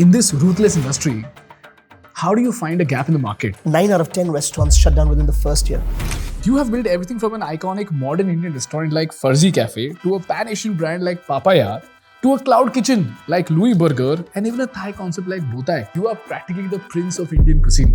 In this ruthless industry, how do you find a gap in the market? 9 out of 10 restaurants shut down within the first year. You have built everything from an iconic modern Indian restaurant like Farzi Cafe to a pan-Asian brand like Papaya to a cloud kitchen like Louis Burger and even a Thai concept like Botai. You are practically the prince of Indian cuisine.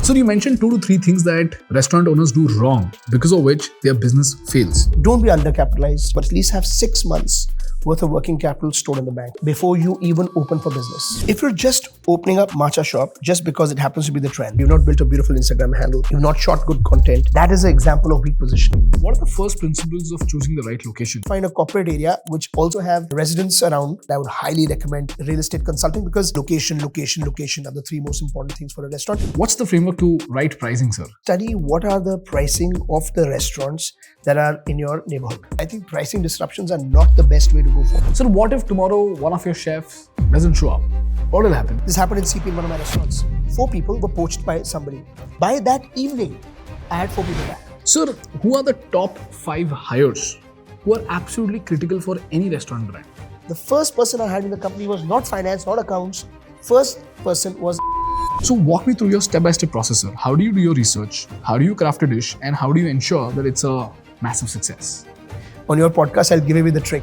So you mentioned 2 to 3 things that restaurant owners do wrong because of which their business fails. Don't be undercapitalized, but at least have 6 months worth of working capital stored in the bank before you even open for business. If you're just opening up matcha shop just because it happens to be the trend, you've not built a beautiful Instagram handle, you've not shot good content, that is an example of weak positioning. What are the first principles of choosing the right location? Find a corporate area which also have residents around. I would highly recommend real estate consulting because location are the 3 most important things for a restaurant. What's the framework to right pricing, sir? Study what are the pricing of the restaurants that are in your neighborhood. I think pricing disruptions are not the best way to go for. So what if tomorrow one of your chefs doesn't show up? What will happen? This happened in CP in one of my restaurants. 4 people were poached by somebody. By that evening, I had 4 people back. Sir, who are the top 5 hires who are absolutely critical for any restaurant brand? The first person I had in the company was not finance, not accounts. First person was. So walk me through your step-by-step process, sir. How do you do your research? How do you craft a dish? And how do you ensure that it's a massive success? On your podcast, I'll give away the trick.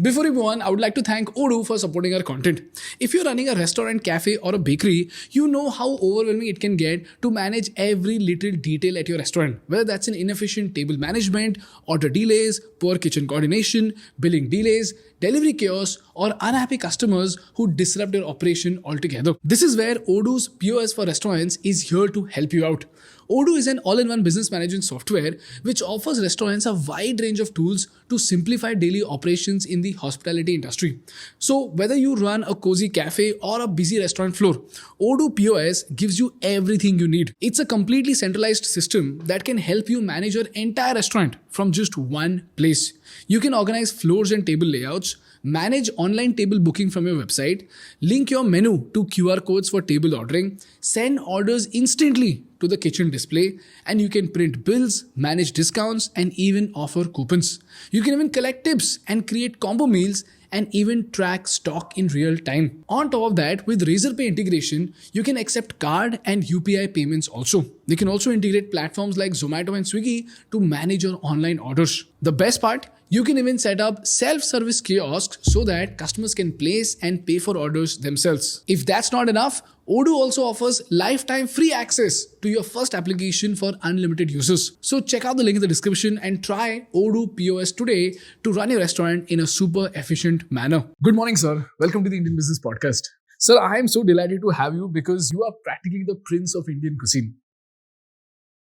Before we move on, I would like to thank Odoo for supporting our content. If you're running a restaurant, cafe or a bakery, you know how overwhelming it can get to manage every little detail at your restaurant. Whether that's an inefficient table management, order delays, poor kitchen coordination, billing delays, delivery chaos, or unhappy customers who disrupt your operation altogether. This is where Odoo's POS for restaurants is here to help you out. Odoo is an all-in-one business management software which offers restaurants a wide range of tools to simplify daily operations in the hospitality industry. So whether you run a cozy cafe or a busy restaurant floor, Odoo POS gives you everything you need. It's a completely centralized system that can help you manage your entire restaurant from just one place. You can organize floors and table layouts, manage online table booking from your website, link your menu to QR codes for table ordering, send orders instantly to the kitchen display, and you can print bills, manage discounts, and even offer coupons. You can even collect tips and create combo meals and even track stock in real time. On top of that, with Razorpay integration, you can accept card and UPI payments also. They can also integrate platforms like Zomato and Swiggy to manage your online orders. The best part, you can even set up self-service kiosks so that customers can place and pay for orders themselves. If that's not enough, Odoo also offers lifetime free access to your first application for unlimited users. So check out the link in the description and try Odoo POS today to run your restaurant in a super efficient manner. Good morning, sir. Welcome to the Indian Business Podcast. Sir, I am so delighted to have you because you are practically the prince of Indian cuisine.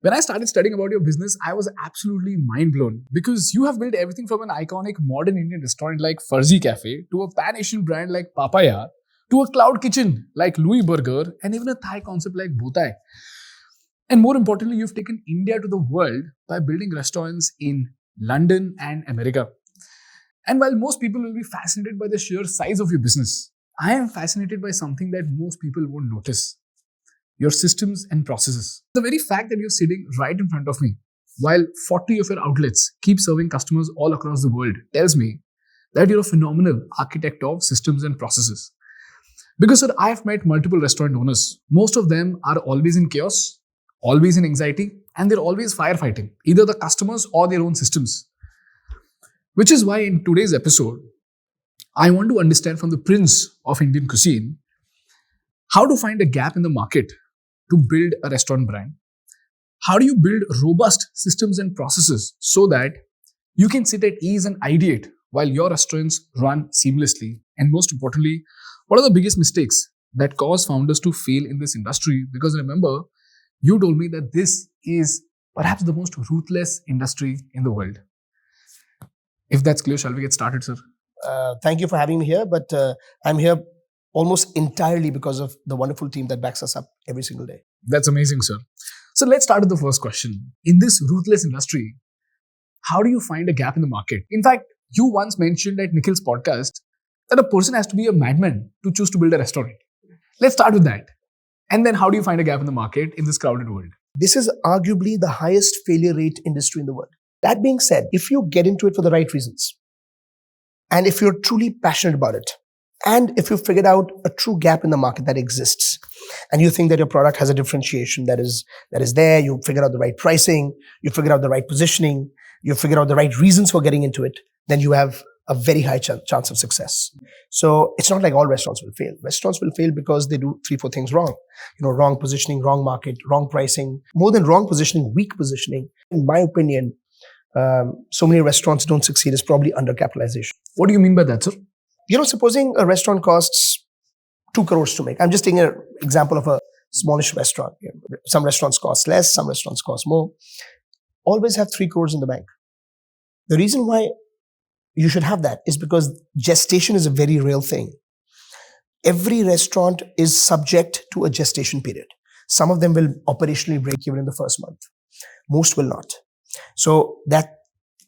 When I started studying about your business, I was absolutely mind blown because you have built everything from an iconic modern Indian restaurant like Farzi Cafe to a pan-Asian brand like Papaya to a cloud kitchen like Louis Burger and even a Thai concept like Botai. And more importantly, you've taken India to the world by building restaurants in London and America. And while most people will be fascinated by the sheer size of your business, I am fascinated by something that most people won't notice. Your systems and processes. The very fact that you're sitting right in front of me while 40 of your outlets keep serving customers all across the world tells me that you're a phenomenal architect of systems and processes. Because sir, I've met multiple restaurant owners. Most of them are always in chaos, always in anxiety, and they're always firefighting, either the customers or their own systems. Which is why in today's episode, I want to understand from the prince of Indian cuisine how to find a gap in the market to build a restaurant brand. How do you build robust systems and processes so that you can sit at ease and ideate while your restaurants run seamlessly? And most importantly, what are the biggest mistakes that cause founders to fail in this industry? Because remember, you told me that this is perhaps the most ruthless industry in the world. If that's clear, shall we get started, sir? Thank you for having me here, but I'm here almost entirely because of the wonderful team that backs us up every single day. That's amazing, sir. So let's start with the first question. In this ruthless industry, how do you find a gap in the market? In fact, you once mentioned at Nikhil's podcast that a person has to be a madman to choose to build a restaurant? Let's start with that. And then how do you find a gap in the market in this crowded world? This is arguably the highest failure rate industry in the world. That being said, if you get into it for the right reasons, and if you're truly passionate about it, and if you figured out a true gap in the market that exists, and you think that your product has a differentiation that is there, you figure out the right pricing, you figure out the right positioning, you figure out the right reasons for getting into it, then you have a very high chance of success. So it's not like all restaurants will fail. Restaurants will fail because they do 3-4 things wrong. Wrong positioning, wrong market, wrong pricing. More than wrong positioning, weak positioning. In my opinion, so many restaurants don't succeed is probably undercapitalization. What do you mean by that, sir? Supposing a restaurant costs 2 crores to make. I'm just taking an example of a smallish restaurant. Some restaurants cost less, some restaurants cost more. Always have 3 crores in the bank. The reason why you should have that is because gestation is a very real thing. Every restaurant is subject to a gestation period. Some of them will operationally break even in the first month. Most will not. So that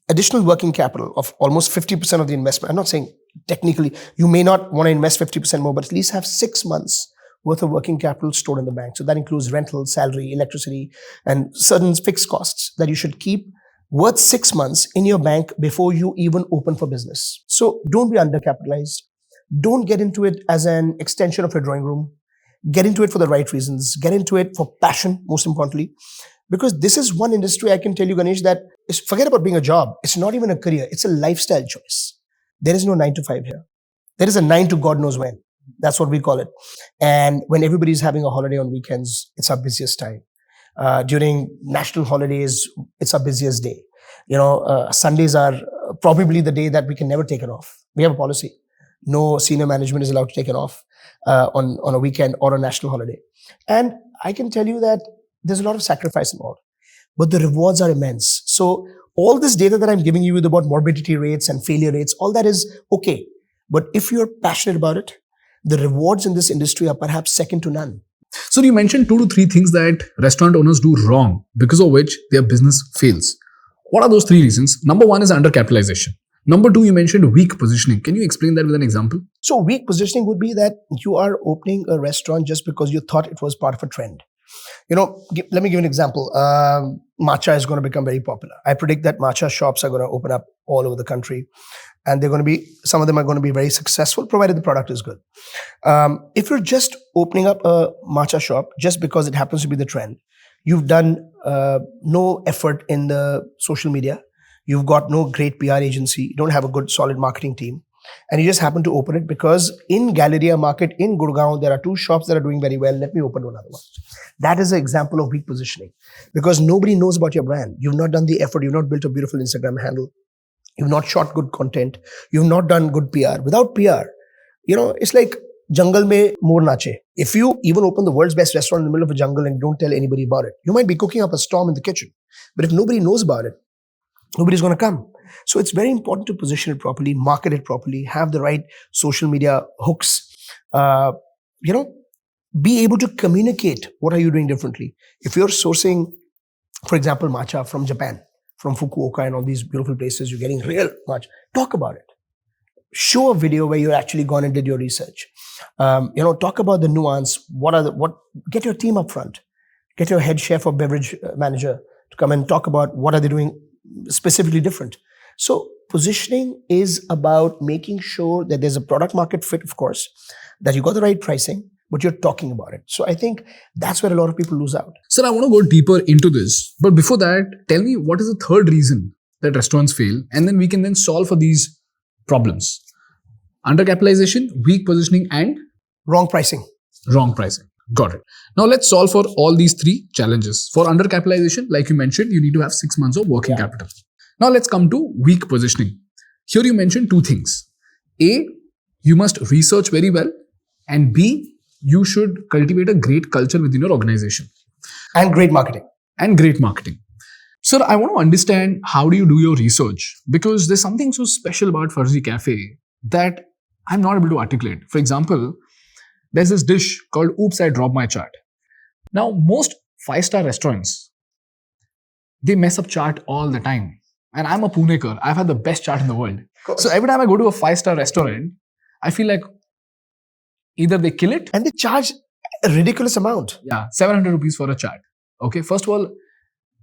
additional working capital of almost 50% of the investment, I'm not saying technically you may not want to invest 50% more, but at least have 6 months worth of working capital stored in the bank. So that includes rental, salary, electricity, and certain fixed costs that you should keep worth 6 months in your bank before you even open for business. So don't be undercapitalized. Don't get into it as an extension of your drawing room. Get into it for the right reasons. Get into it for passion, most importantly. Because this is one industry I can tell you, Ganesh, that forget about being a job. It's not even a career. It's a lifestyle choice. There is no 9 to 5 here. There is a 9 to God knows when. That's what we call it. And when everybody's having a holiday on weekends, it's our busiest time. During national holidays, it's our busiest day. Sundays are probably the day that we can never take it off. We have a policy. No senior management is allowed to take it off on a weekend or a national holiday. And I can tell you that there's a lot of sacrifice involved, but the rewards are immense. So all this data that I'm giving you about morbidity rates and failure rates, all that is okay. But if you're passionate about it, the rewards in this industry are perhaps second to none. So you mentioned 2 to 3 things that restaurant owners do wrong, because of which their business fails. What are those 3 reasons? Number 1 is undercapitalization. Number 2, you mentioned weak positioning. Can you explain that with an example? So weak positioning would be that you are opening a restaurant just because you thought it was part of a trend. Let me give an example. Matcha is going to become very popular. I predict that matcha shops are going to open up all over the country, and some of them are going to be very successful, provided the product is good. If you're just opening up a matcha shop just because it happens to be the trend, you've done no effort in the social media, you've got no great PR agency, you don't have a good solid marketing team, and you just happen to open it because in Galleria Market in Gurgaon, there are 2 shops that are doing very well. Let me open another one. That is an example of weak positioning because nobody knows about your brand. You've not done the effort. You've not built a beautiful Instagram handle. You've not shot good content. You've not done good PR. Without PR, it's like jungle mein more nache. If you even open the world's best restaurant in the middle of a jungle and don't tell anybody about it, you might be cooking up a storm in the kitchen. But if nobody knows about it, nobody's going to come. So it's very important to position it properly, market it properly, have the right social media hooks, be able to communicate what are you doing differently. If you're sourcing, for example, matcha from Japan, from Fukuoka and all these beautiful places, you're getting real matcha, talk about it. Show a video where you actually gone and did your research. Talk about the nuance. Get your team up front. Get your head chef or beverage manager to come and talk about what are they doing specifically different. So positioning is about making sure that there's a product market fit, of course, that you got the right pricing, but you're talking about it. So I think that's where a lot of people lose out. Sir, I want to go deeper into this. But before that, tell me what is the third reason that restaurants fail, and then we can then solve for these problems. Undercapitalization, weak positioning, and wrong pricing. Wrong pricing. Got it. Now let's solve for all these 3 challenges. For undercapitalization, like you mentioned, you need to have 6 months of working capital. Now let's come to weak positioning. Here you mentioned 2 things. A, you must research very well, and B, you should cultivate a great culture within your organization. And great marketing. Sir, I want to understand how do you do your research, because there's something so special about Farzi Cafe that I'm not able to articulate. For example, there's this dish called Oops, I Dropped My Chart. Now, most 5-star restaurants, they mess up chart all the time. And I'm a Punekar. I've had the best chart in the world. So every time I go to a 5-star restaurant, I feel like either they kill it. And they charge a ridiculous amount. Yeah, 700 rupees for a chart. Okay, first of all,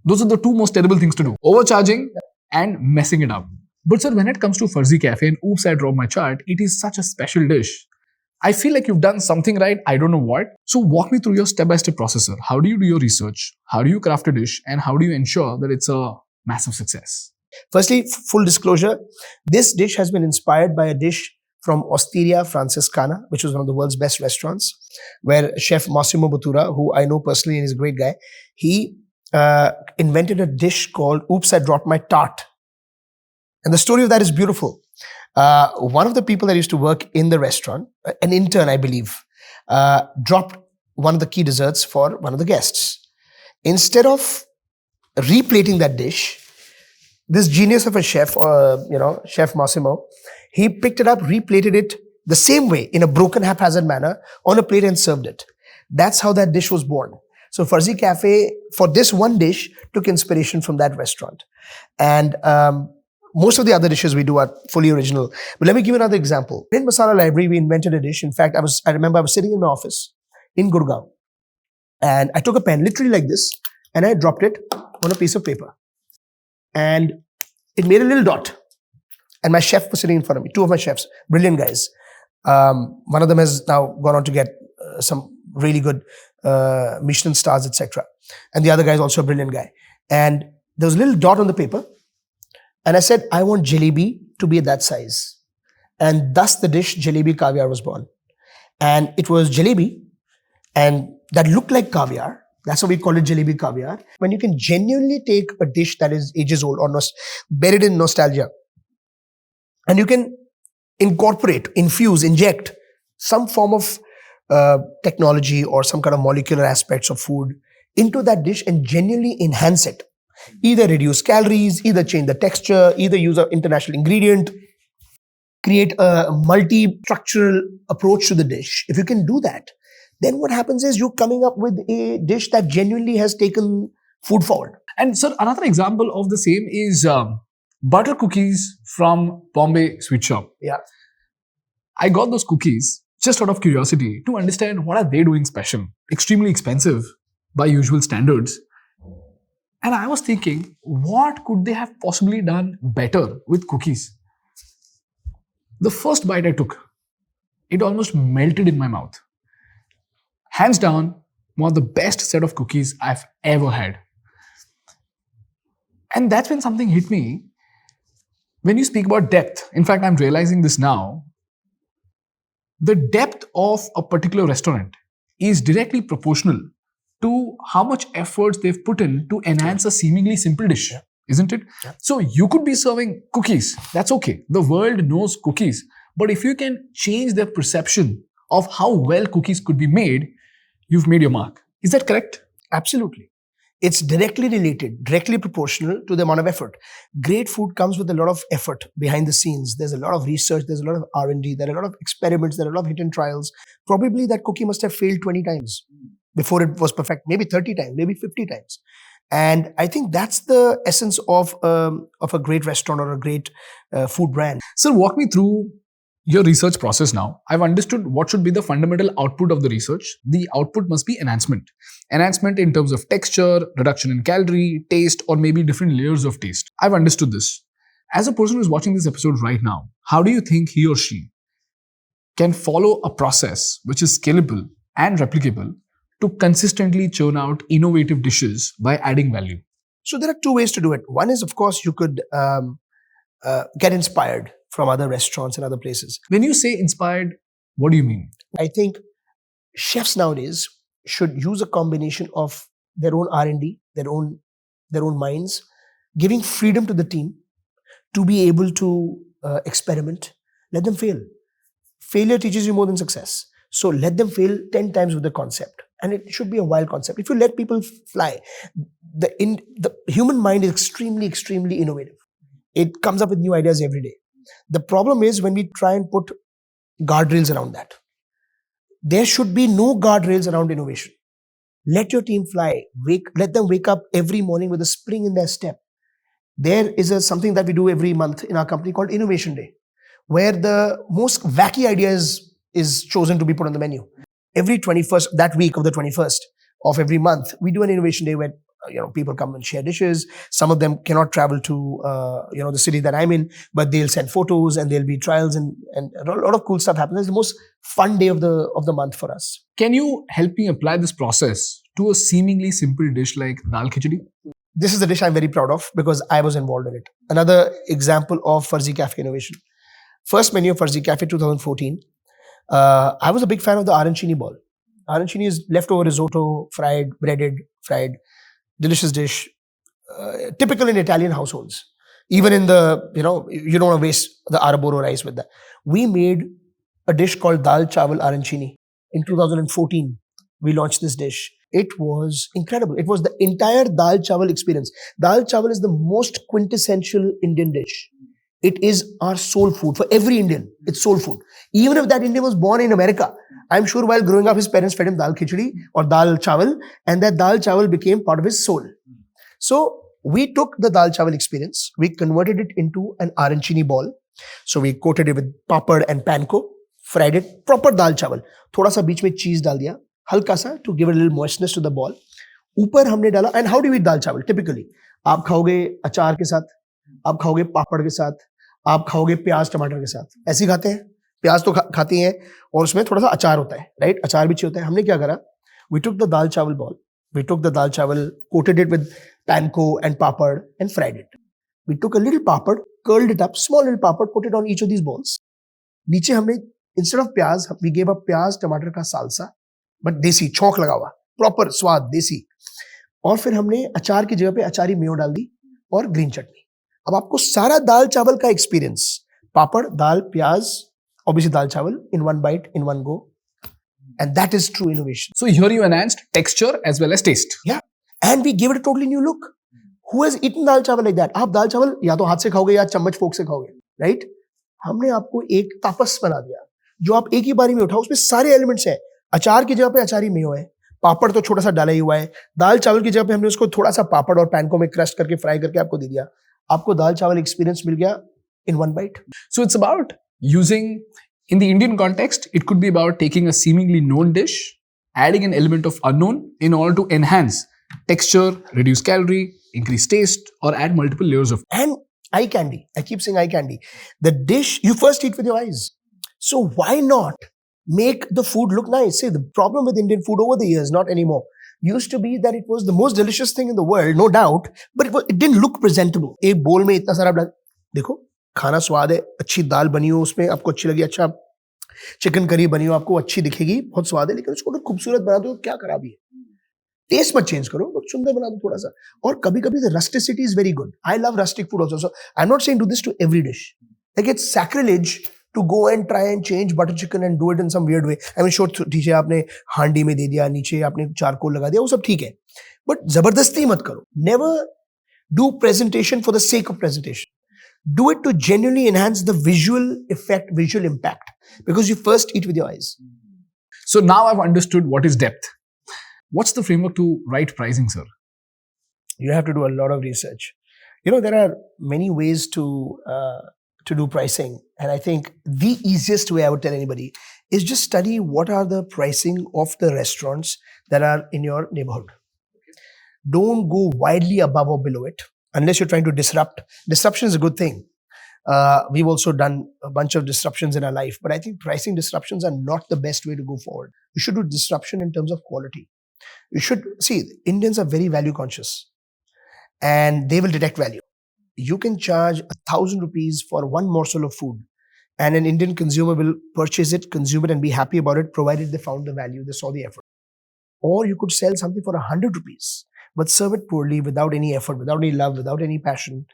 those are the two most terrible things to do: overcharging and messing it up. But sir, when it comes to Farzi Cafe and oops, I dropped my chart, it is such a special dish. I feel like you've done something right. I don't know what. So walk me through your step-by-step process, sir. How do you do your research? How do you craft a dish? And how do you ensure that it's a massive success? Firstly, full disclosure, this dish has been inspired by a dish from Osteria Francescana, which was one of the world's best restaurants, where Chef Massimo Bottura, who I know personally and is a great guy, he invented a dish called Oops, I Dropped My Tart. And the story of that is beautiful. One of the people that used to work in the restaurant, an intern, I believe, dropped one of the key desserts for one of the guests. Instead of replating that dish, this genius of a chef, Chef Massimo, he picked it up, replated it the same way in a broken, haphazard manner on a plate and served it. That's how that dish was born. So Farzi Cafe, for this one dish, took inspiration from that restaurant. And most of the other dishes we do are fully original. But let me give you another example. In Masala Library, we invented a dish. In fact, I remember I was sitting in my office in Gurgaon. And I took a pen, literally like this, and I dropped it on a piece of paper. And it made a little dot. And my chef was sitting in front of me, two of my chefs, brilliant guys. One of them has now gone on to get some really good Michelin stars, etc. And the other guy is also a brilliant guy. And there was a little dot on the paper. And I said, I want jalebi to be that size. And thus the dish jalebi caviar was born. And it was jalebi, and that looked like caviar. That's why we call it jalebi caviar. When you can genuinely take a dish that is ages old or buried in nostalgia, and you can incorporate, infuse, inject some form of technology or some kind of molecular aspects of food into that dish and genuinely enhance it. Either reduce calories, either change the texture, either use an international ingredient, create a multi-structural approach to the dish. If you can do that, then what happens is you're coming up with a dish that genuinely has taken food forward. And sir, another example of the same is butter cookies from Bombay Sweet Shop. Yeah. I got those cookies just out of curiosity to understand what are they doing special. Extremely expensive by usual standards. And I was thinking, what could they have possibly done better with cookies? The first bite I took, it almost melted in my mouth. Hands down, one of the best set of cookies I've ever had. And that's when something hit me. When you speak about depth, in fact, I'm realizing this now, the depth of a particular restaurant is directly proportional to how much efforts they've put in to enhance a seemingly simple dish, isn't it? Yeah. So you could be serving cookies, that's okay. The world knows cookies. But if you can change their perception of how well cookies could be made, you've made your mark. Is that correct? Absolutely. It's directly related, directly proportional to the amount of effort. Great food comes with a lot of effort behind the scenes. There's a lot of research, there's a lot of R&D, there are a lot of experiments, there are a lot of hit and trials. Probably that cookie must have failed 20 times before it was perfect, maybe 30 times, maybe 50 times. And I think that's the essence of a great restaurant or a great food brand. Sir, walk me through your research process now. I've understood what should be the fundamental output of the research. The output must be enhancement. Enhancement in terms of texture, reduction in calorie, taste, or maybe different layers of taste. I've understood this. As a person who's watching this episode right now, how do you think he or she can follow a process which is scalable and replicable to consistently churn out innovative dishes by adding value? So there are two ways to do it. One is, of course, you could get inspired from other restaurants and other places. When you say inspired, what do you mean? I think chefs nowadays should use a combination of their own R&D, their own minds, giving freedom to the team to be able to experiment. Let them fail. Failure teaches you more than success. So let them fail 10 times with the concept. And it should be a wild concept. If you let people fly, the human mind is extremely, extremely innovative. It comes up with new ideas every day. The problem is when we try and put guardrails around that. There should be no guardrails around innovation. Let your team fly. Let them wake up every morning with a spring in their step. There is something that we do every month in our company called Innovation Day. where the most wacky idea is chosen to be put on the menu. Every 21st, that week of the 21st of every month, we do an innovation day where people come and share dishes. Some of them cannot travel to the city that I'm in, but they'll send photos and there'll be trials and a lot of cool stuff happens. It's the most fun day of the month for us. Can you help me apply this process to a seemingly simple dish like dal khichdi? This is a dish I'm very proud of because I was involved in it. Another example of Farzi Cafe innovation. First menu of Farzi Cafe 2014. I was a big fan of the arancini ball. Arancini is leftover risotto, fried, breaded, fried, delicious dish, typical in Italian households. Even in the, you don't want to waste the arboro rice with that. We made a dish called dal chawal arancini. In 2014, we launched this dish. It was incredible. It was the entire dal chawal experience. Dal chawal is the most quintessential Indian dish. It is our soul food. For every Indian, it's soul food. Even if that Indian was born in America, I'm sure while growing up, his parents fed him dal khichdi or dal chawal, and that dal chawal became part of his soul. So we took the dal chawal experience, we converted it into an arancini ball. So we coated it with papad and panko, fried it, proper dal chawal. Thoda sa beech mein cheese dal diya, halka sa to give it a little moistness to the ball. ऊपर हमने डाला, and how do we eat dal chawal? Typically, आप खाओगे अचार के साथ, आप खाओगे पापड़ के साथ, आप खाओगे प्याज टमाटर के साथ. ऐसे ही खाते हैं. प्याज तो खाती हैं और उसमें थोड़ा सा अचार होता है, राइट? अचार भी चाहिए होता है. हमने क्या करा? We took the dal chawal ball. We took the dal chawal, coated it with panko and papad and fried it. We took a little papad, curled it up, small little papad, put it on each of these balls. नीचे हमने instead of प्याज, we gave a प्याज टमाटर का salsa, but देसी, छौंक लगा हुआ, proper स्वाद देसी. और फिर हमने अचार की जगह पे अचारी मेयो डाल दी और ग्रीन चटनी. अब आपको सारा दाल चावल का एक्सपीरियंस, पापड़, दाल, प्याज, obviously dal chawal in one bite, in one go. And that is true innovation. So here you enhanced texture as well as taste. Yeah. And we gave it a totally new look. Who has eaten dal chawal like that? आप दाल चावल या तो हाथ से खाओगे या चम्मच फोक से खाओगे, right? हमने आपको एक तापस बना दिया जो आप एक ही बारी में उठाओ. उसमें सारे एलिमेंट्स हैं. अचार की जगह पे अचारी मेयो है, पापड़ तो छोटा सा डाला ही हुआ है, दाल चावल की जगह पे हमने उसको थोड़ा सा पापड़ और पैनको में क्रश करके फ्राई करके आपको दे दिया. आपको दाल चावल एक्सपीरियंस मिल गया in one bite. So it's about using, in the Indian context, it could be about taking a seemingly known dish, adding an element of unknown in order to enhance texture, reduce calorie, increase taste, or add multiple layers of. And eye candy. I keep saying eye candy. The dish you first eat with your eyes. So why not make the food look nice? See, the problem with Indian food over the years, not anymore, used to be that it was the most delicious thing in the world, no doubt, but it didn't look presentable. एक bowl में इतना सारा देखो, खाना स्वाद है, अच्छी दाल बनी हो उसमें आपको अच्छी लगी, अच्छा चिकन करी बनी हो आपको अच्छी दिखेगी, बहुत स्वाद है, लेकिन उसको अगर खूबसूरत बना दो क्या खराबी है? टेस्ट मत चेंज करो, बट सुंदर बना दो थोड़ा सा. और कभी-कभी the rusticity is very good. I love rustic food also. So I'm not saying do this to every dish. Like it's sacrilege to go and try and change butter chicken and do it in some weird way. I mean, sure, नीचे आपने हांडी में दे दिया, नीचे आपने charcoal लगा दिया, वो सब ठीक है. But जबरदस्ती मत करो. Never do presentation for the sake of presentation. Do it to genuinely enhance the visual effect, visual impact, because you first eat with your eyes. So now I've understood what is depth. What's the framework to right pricing, sir? You have to do a lot of research. There are many ways to do pricing, and I think the easiest way I would tell anybody is just study what are the pricing of the restaurants that are in your neighborhood. Don't go widely above or below it unless you're trying to disrupt. Disruption is a good thing. We've also done a bunch of disruptions in our life, but I think pricing disruptions are not the best way to go forward. You should do disruption in terms of quality. You should see, Indians are very value conscious and they will detect value. You can charge 1,000 rupees for one morsel of food and an Indian consumer will purchase it, consume it and be happy about it, provided they found the value, they saw the effort. Or you could sell something for 100 rupees, but serve it poorly, without any effort, without any love, without any passion.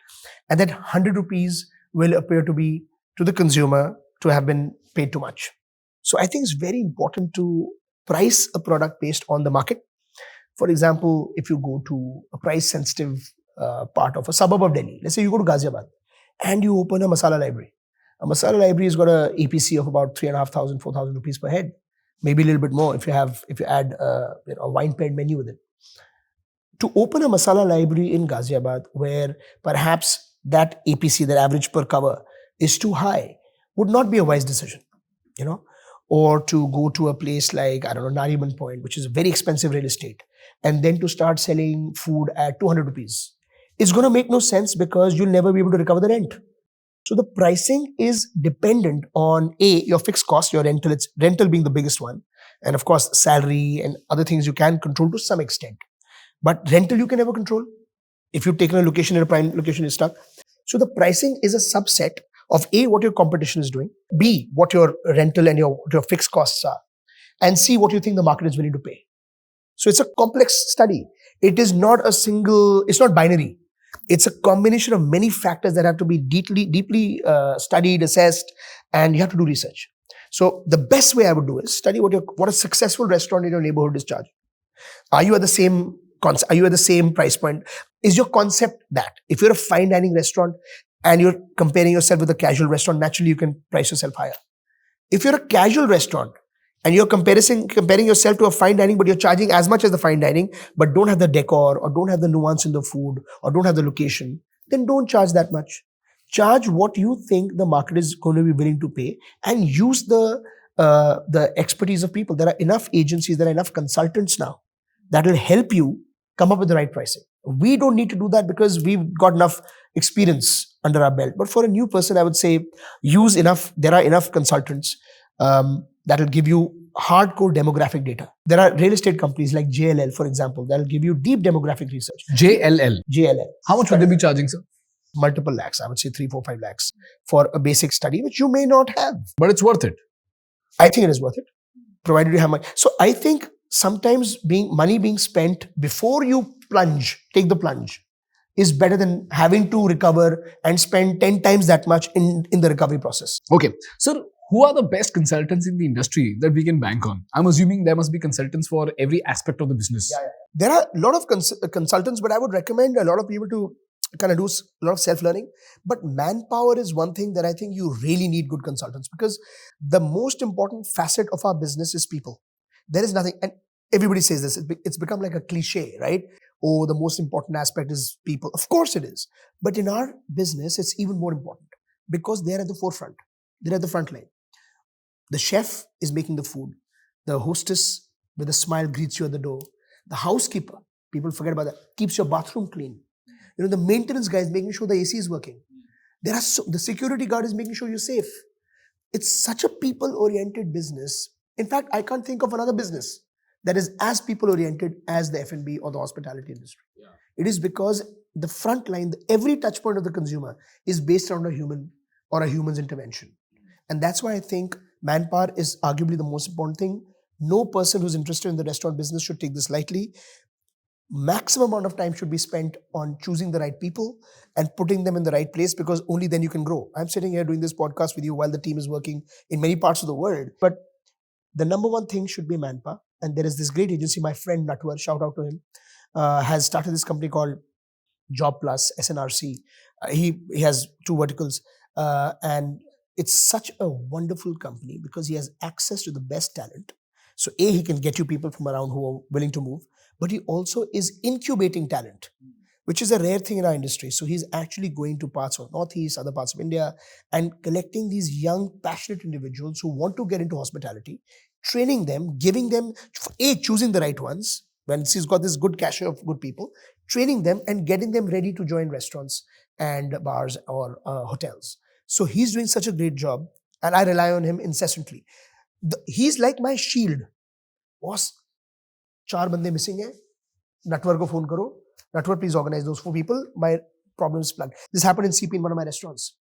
And that 100 rupees will appear to be, to the consumer, to have been paid too much. So I think it's very important to price a product based on the market. For example, if you go to a price sensitive part of a suburb of Delhi, let's say you go to Ghaziabad and you open a masala library. A masala library has got a APC of about 3,500, 4,000 rupees per head, maybe a little bit more if you add a wine paired menu with it. To open a masala library in Ghaziabad where perhaps that APC, that average per cover, is too high, would not be a wise decision, you know, or to go to a place like, I don't know, Nariman Point, which is a very expensive real estate, and then to start selling food at 200 rupees. It's going to make no sense because you'll never be able to recover the rent. So the pricing is dependent on your fixed cost, your rental, it's rental being the biggest one. And of course, salary and other things you can control to some extent. But rental you can never control. If you've taken a location in a prime location, is stuck. So the pricing is a subset of A, what your competition is doing, B, what your rental and your fixed costs are, and C, what you think the market is willing to pay. So it's a complex study. It is not a single, it's not binary. It's a combination of many factors that have to be deeply studied, assessed, and you have to do research. So the best way I would do is study what a successful restaurant in your neighborhood is charging. Are you at the same Are you at the same price point? Is your concept that? If you're a fine dining restaurant and you're comparing yourself with a casual restaurant, naturally you can price yourself higher. If you're a casual restaurant and you're comparing yourself to a fine dining, but you're charging as much as the fine dining, but don't have the decor or don't have the nuance in the food or don't have the location, then don't charge that much. Charge what you think the market is going to be willing to pay and use the expertise of people. There are enough agencies, there are enough consultants now that will help you come up with the right pricing. We don't need to do that because we've got enough experience under our belt. But for a new person, I would say there are enough consultants that will give you hardcore demographic data. There are real estate companies like JLL, for example, that will give you deep demographic research. JLL. How much would they be charging, sir? Multiple lakhs. I would say 3, 4, 5 lakhs for a basic study, which you may not have. But it's worth it. I think it is worth it, provided you have money. So I think sometimes money being spent before you take the plunge, is better than having to recover and spend 10 times that much in the recovery process. Okay. Sir, who are the best consultants in the industry that we can bank on? I'm assuming there must be consultants for every aspect of the business. Yeah. There are a lot of consultants, but I would recommend a lot of people to kind of do a lot of self-learning. But manpower is one thing that I think you really need good consultants, because the most important facet of our business is people. There is nothing, and everybody says this, it's become like a cliche, right? Oh, the most important aspect is people. Of course it is. But in our business, it's even more important because they're at the forefront. They're at the front line. The chef is making the food. The hostess with a smile greets you at the door. The housekeeper, people forget about that, keeps your bathroom clean. You know, the maintenance guy is making sure the AC is working. The security guard is making sure you're safe. It's such a people-oriented business. In fact, I can't think of another business that is as people-oriented as the F&B or the hospitality industry. Yeah. It is because the front line, every touch point of the consumer is based around a human or a human's intervention. And that's why I think manpower is arguably the most important thing. No person who's interested in the restaurant business should take this lightly. Maximum amount of time should be spent on choosing the right people and putting them in the right place, because only then you can grow. I'm sitting here doing this podcast with you while the team is working in many parts of the world. But the number one thing should be manpower. And there is this great agency, my friend Natwar, shout out to him, has started this company called Job Plus, SNRC. He has 2 verticals. And it's such a wonderful company because he has access to the best talent. So A, he can get you people from around who are willing to move, but he also is incubating talent, which is a rare thing in our industry. So he's actually going to parts of Northeast, other parts of India, and collecting these young, passionate individuals who want to get into hospitality, training them, giving them, A, choosing the right ones, when he's got this good cache of good people, training them and getting them ready to join restaurants and bars or hotels. So he's doing such a great job, and I rely on him incessantly. He's like my shield. Boss, 4 bande missing hai. Natwar ko phone karo. Natwar, please organize those 4 people. My problem is plugged. This happened in CP in one of my restaurants.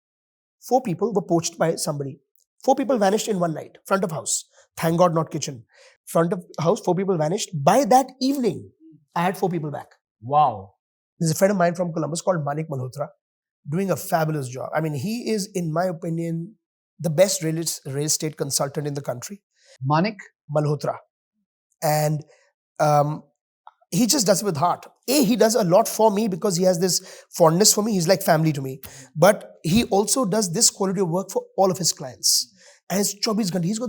4 people were poached by somebody. 4 people vanished in one night. Front of house. Thank God, not kitchen. Front of house, 4 people vanished. By that evening, I had 4 people back. Wow. There's a friend of mine from Columbus called Manik Malhotra, doing a fabulous job. I mean, he is, in my opinion, the best real estate consultant in the country. Manik Malhotra. And he just does it with heart. A, he does a lot for me because he has this fondness for me. He's like family to me. But he also does this quality of work for all of his clients. And his job is good. He's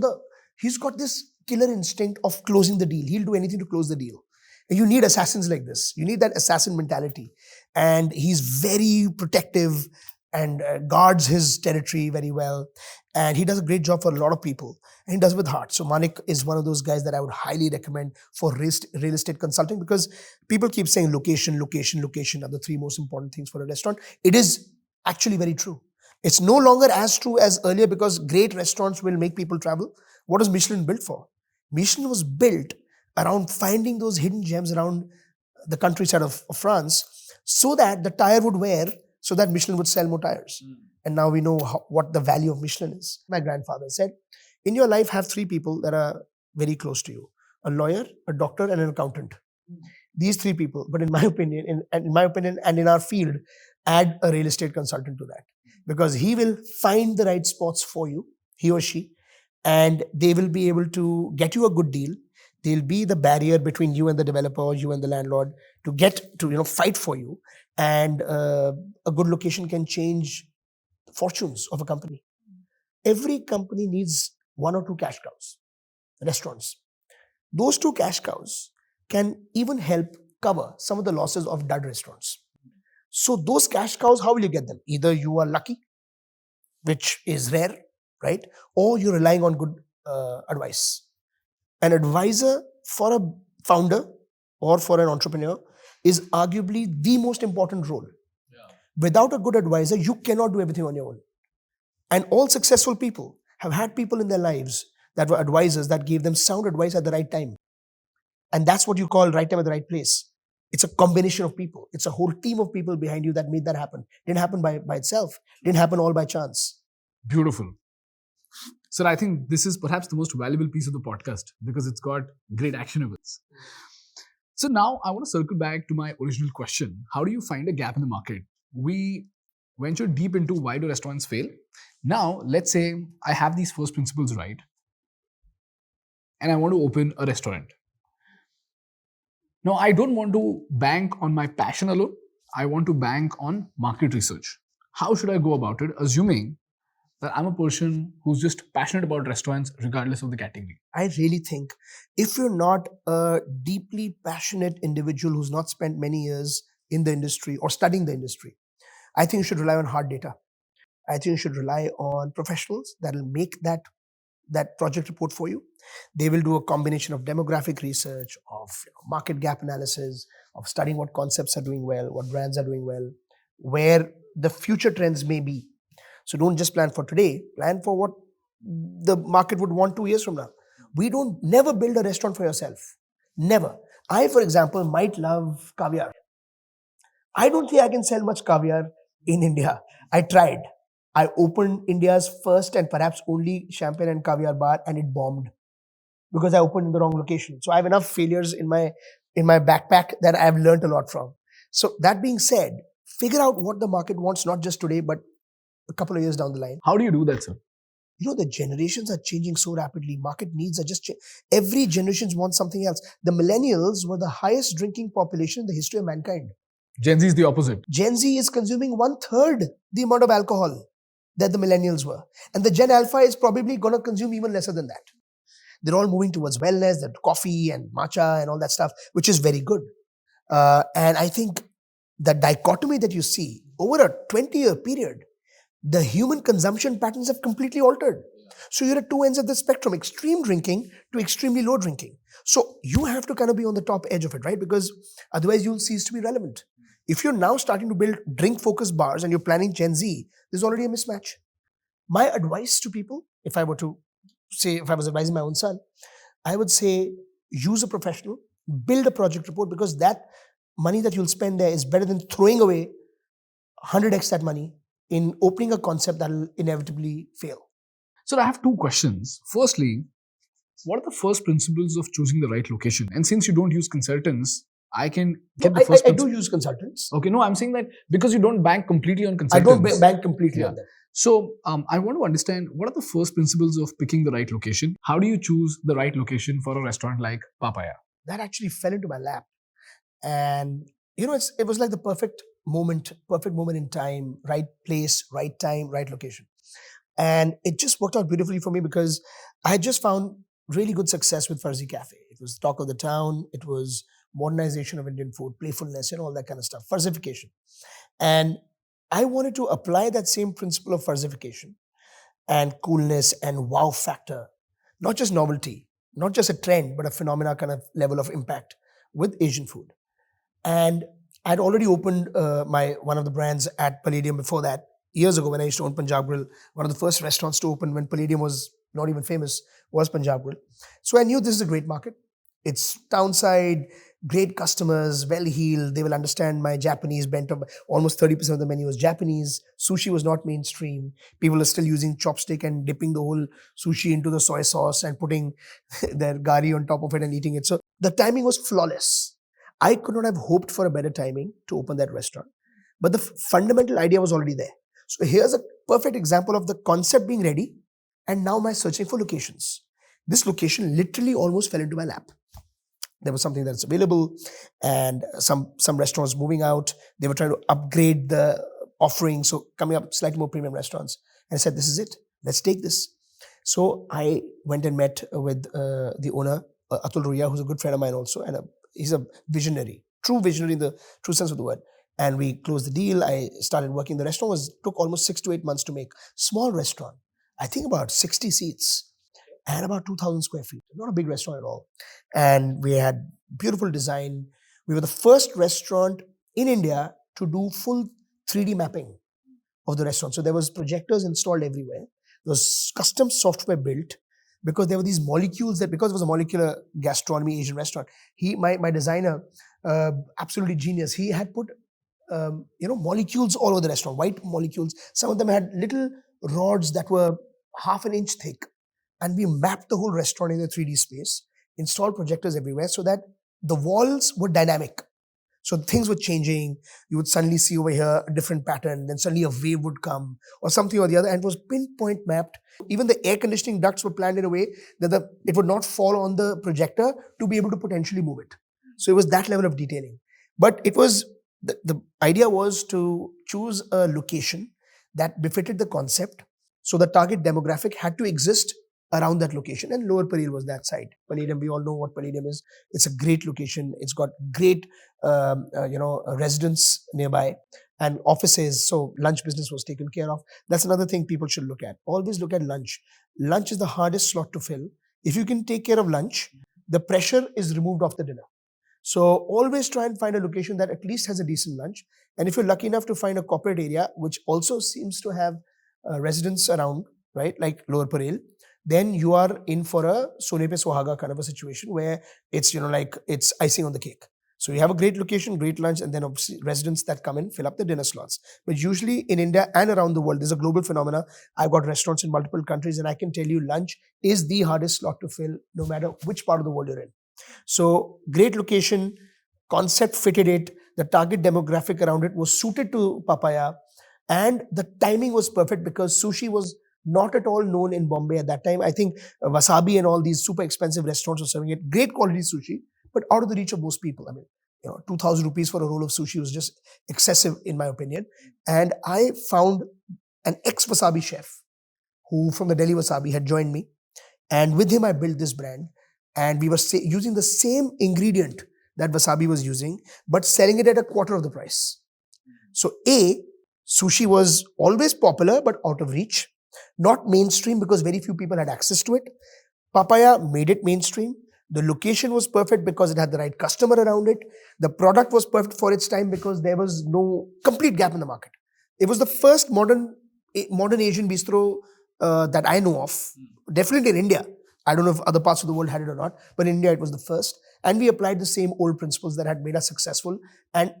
got this killer instinct of closing the deal. He'll do anything to close the deal. And you need assassins like this. You need that assassin mentality. And he's very protective. and guards his territory very well. And he does a great job for a lot of people. And he does it with heart. So Manik is one of those guys that I would highly recommend for real estate consulting, because people keep saying location, location, location are the three most important things for a restaurant. It is actually very true. It's no longer as true as earlier, because great restaurants will make people travel. What is Michelin built for? Michelin was built around finding those hidden gems around the countryside of France, so that the tire would wear, so that Michelin would sell more tires. And now we know what the value of Michelin is. My grandfather said, in your life, have three people that are very close to you: a lawyer, a doctor, and an accountant. These three people, but in my opinion, and in our field, add a real estate consultant to that, because he will find the right spots for you, he or she, and they will be able to get you a good deal. They'll be the barrier between you and the developer, or you and the landlord, to get to fight for you. And a good location can change fortunes of a company. Every company needs one or two cash cows, restaurants. Those two cash cows can even help cover some of the losses of dud restaurants. So those cash cows, how will you get them? Either you are lucky, which is rare, right? Or you're relying on good advice. An advisor for a founder or for an entrepreneur is arguably the most important role. Without a good advisor, you cannot do everything on your own. And all successful people have had people in their lives that were advisors that gave them sound advice at the right time. And that's what you call right time at the right place. It's a combination of people. It's a whole team of people behind you that made that happen. Didn't happen by itself. Didn't happen all by chance. Beautiful. Sir, I think this is perhaps the most valuable piece of the podcast, because it's got great actionables. So now I want to circle back to my original question. How do you find a gap in the market? We ventured deep into why do restaurants fail. Now, let's say I have these first principles right, and I want to open a restaurant. Now, I don't want to bank on my passion alone. I want to bank on market research. How should I go about it, assuming that I'm a person who's just passionate about restaurants regardless of the category? I really think if you're not a deeply passionate individual who's not spent many years in the industry or studying the industry, I think you should rely on hard data. I think you should rely on professionals that will make that project report for you. They will do a combination of demographic research, of market gap analysis, of studying what concepts are doing well, what brands are doing well, where the future trends may be. So don't just plan for today, plan for what the market would want 2 years from now. Never build a restaurant for yourself. Never. I, for example, might love caviar. I don't think I can sell much caviar in India. I tried. I opened India's first and perhaps only champagne and caviar bar, and it bombed because I opened in the wrong location. So I have enough failures in my backpack that I have learned a lot from. So that being said, figure out what the market wants, not just today, but a couple of years down the line. How do you do that, sir? The generations are changing so rapidly. Market needs are just every generation wants something else. The millennials were the highest drinking population in the history of mankind. Gen Z is the opposite. Gen Z is consuming 1/3 the amount of alcohol that the millennials were. And the Gen Alpha is probably going to consume even lesser than that. They're all moving towards wellness, that coffee and matcha and all that stuff, which is very good. And I think the dichotomy that you see over a 20-year period, the human consumption patterns have completely altered. So you're at two ends of the spectrum, extreme drinking to extremely low drinking. So you have to kind of be on the top edge of it, right? Because otherwise you'll cease to be relevant. If you're now starting to build drink-focused bars and you're planning Gen Z, there's already a mismatch. My advice to people, if I was advising my own son, I would say use a professional, build a project report, because that money that you'll spend there is better than throwing away 100x that money in opening a concept that will inevitably fail. So I have two questions. Firstly, what are the first principles of choosing the right location? And since you don't use consultants, I can get the first I do use consultants. Okay, no, I'm saying that because you don't bank completely on consultants. I don't bank completely on them. So I want to understand, what are the first principles of picking the right location? How do you choose the right location for a restaurant like Papaya? That actually fell into my lap. And it was like the perfect moment in time, right place, right time, right location. And it just worked out beautifully for me because I had just found really good success with Farzi Cafe. It was talk of the town. It was modernization of Indian food, playfulness, all that kind of stuff, Farzification. And I wanted to apply that same principle of farzification and coolness and wow factor, not just novelty, not just a trend, but a phenomena kind of level of impact with Asian food. And I'd already opened my one of the brands at Palladium before that. Years ago, when I used to own Punjab Grill, one of the first restaurants to open when Palladium was not even famous was Punjab Grill. So I knew this is a great market. It's townside, great customers, well heeled. They will understand my Japanese bent. Almost 30% of the menu was Japanese. Sushi was not mainstream. People are still using chopstick and dipping the whole sushi into the soy sauce and putting their gari on top of it and eating it. So the timing was flawless. I could not have hoped for a better timing to open that restaurant. But the fundamental idea was already there. So here's a perfect example of the concept being ready and now my searching for locations. This location literally almost fell into my lap. There was something that's available and some restaurants moving out. They were trying to upgrade the offering, so coming up slightly more premium restaurants. And I said, this is it. Let's take this. So I went and met with the owner, Atul Ruya, who's a good friend of mine also, and he's a visionary, true visionary in the true sense of the word. And we closed the deal. I started working. The restaurant took almost 6 to 8 months to make. Small restaurant, I think about 60 seats and about 2,000 square feet. Not a big restaurant at all. And we had beautiful design. We were the first restaurant in India to do full 3D mapping of the restaurant. So there was projectors installed everywhere. There was custom software built because there were these molecules that, because it was a molecular gastronomy Asian restaurant, my designer, absolutely genius, he had put molecules all over the restaurant, white molecules. Some of them had little rods that were half an inch thick. And we mapped the whole restaurant in the 3D space, installed projectors everywhere so that the walls were dynamic. So things were changing. You would suddenly see over here a different pattern, then suddenly a wave would come or something or the other, and it was pinpoint mapped. Even the air conditioning ducts were planned in a way that it would not fall on the projector to be able to potentially move it. So it was that level of detailing. But it was, the idea was to choose a location that befitted the concept. So the target demographic had to exist around that location, and Lower Parel was that side. Palladium, we all know what Palladium is. It's a great location. It's got great, residents nearby and offices. So lunch business was taken care of. That's another thing people should look at. Always look at lunch. Lunch is the hardest slot to fill. If you can take care of lunch, the pressure is removed off the dinner. So always try and find a location that at least has a decent lunch. And if you're lucky enough to find a corporate area, which also seems to have residents around, right, like Lower Parel, then you are in for a Sone Pe Suhaga kind of a situation where it's, it's icing on the cake. So you have a great location, great lunch, and then obviously residents that come in fill up the dinner slots. But usually in India and around the world, there's a global phenomena. I've got restaurants in multiple countries, and I can tell you lunch is the hardest slot to fill no matter which part of the world you're in. So great location, concept fitted it, the target demographic around it was suited to papaya, and the timing was perfect because sushi was not at all known in Bombay at that time. I think Wasabi and all these super expensive restaurants were serving it. Great quality sushi, but out of the reach of most people. I mean, 2,000 rupees for a roll of sushi was just excessive in my opinion. And I found an ex-Wasabi chef who from the Delhi Wasabi had joined me. And with him, I built this brand. And we were using the same ingredient that Wasabi was using, but selling it at a quarter of the price. So sushi was always popular, but out of reach. Not mainstream because very few people had access to it. Papaya made it mainstream. The location was perfect because it had the right customer around it. The product was perfect for its time because there was no complete gap in the market. It was the first modern Asian bistro that I know of, definitely in India. I don't know if other parts of the world had it or not, but in India it was the first. And we applied the same old principles that had made us successful and